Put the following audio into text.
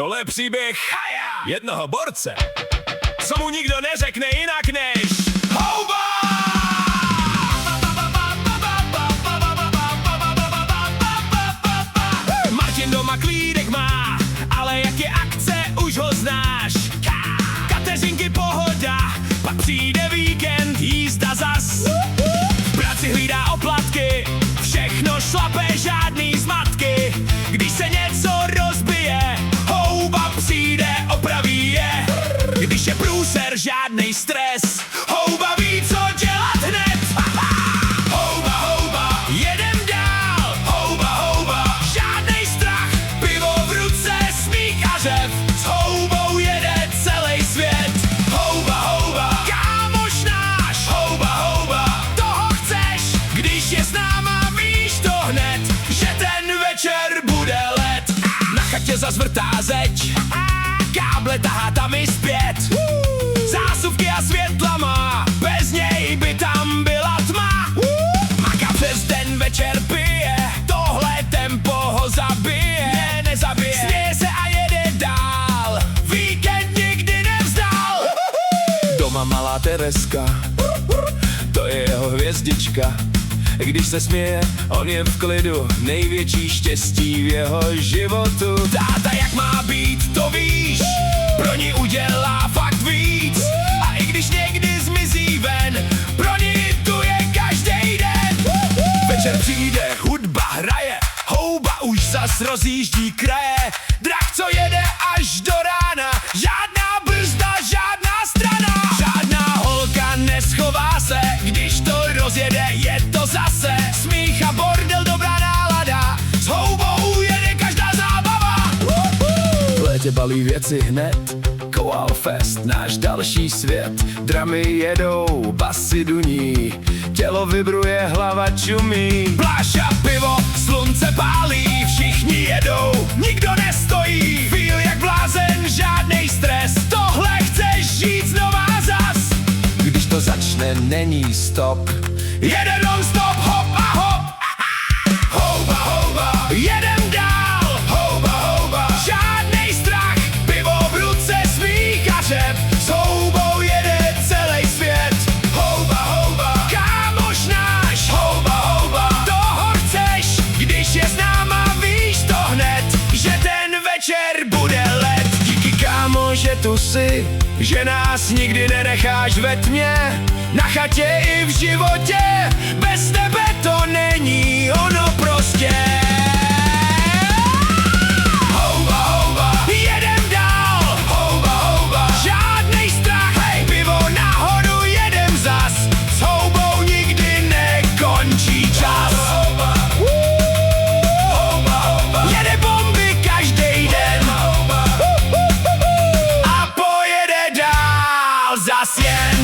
Tohle je příběh jednoho borce, co mu nikdo neřekne jinak než houba! Martin doma klídek má, ale jak je akce, už ho znáš. Kateřinky pohoda, pak přijde víkend, jízda zas. V práci hlídá oplatky, všechno šlape, žádný zmatky. Když se něco rozbije, houba přijde, opraví je. Když je průser, žádnej stres, houba ví, co dělat hned. Houba, houba, jedem dál. Houba, houba, žádnej strach, pivo v ruce, smích a řev. S houbou jede celý svět. Houba, houba, kámoš náš. Houba, houba, toho chceš. Když je s náma, víš to hned, že ten večer bude let. Na chatě zazvrtá zeď, káble tahá tam i zpět. Zásuvky a světla má, bez něj by tam byla tma. Maka přes den, večer pije, tohle tempo ho zabije. Ne, nezabije, směje se a jede dál, víkend nikdy nevzdal. Doma malá Tereska, to je jeho hvězdička. Když se směje, on je v klidu, největší štěstí v jeho životu. Táta jak má být, to víš, pro ní udělá fakt víc. A i když někdy zmizí ven, pro ní tu je každý den. Večer přijde, hudba hraje, houba už zas rozjíždí kraje. Drak, co jede až do rána, žádná brzda, žádná strana. Žádná holka neschová se, když to rozjede, je to zase smích a bordel, dobrá nálada. S houbou jede každá zábava. V létě balí věci hned, Koal Fest, náš další svět. Dramy jedou, basy duní, tělo vibruje, hlava čumí. Pláž a pivo, slunce pálí, všichni jedou, nikdo nestojí. Feel jak blázen, žádnej stres, tohle chceš žít znova zas. Když to začne, není stop, jede non-stop, hop a hop. Houba, houba, jedem dál. Houba, houba, žádnej strach, pivo v ruce, smích a řev. S houbou jede celý svět. Houba, houba, kámoš náš. Houba, houba, toho chceš. Když je s náma, víš to hned, že ten večer bude let. Díky kámo, že tu jsi, že nás nikdy nenecháš ve tmě. Na chatě i v životě, bez tebe to není ono prostě. Houba, houba, jedem dál. Houba, houba, žádnej strach, hej, pivo nahoru, jedem zas. S houbou nikdy nekončí čas. Houba, houba, houba, jede bomby každý den a pojede dál zas jen.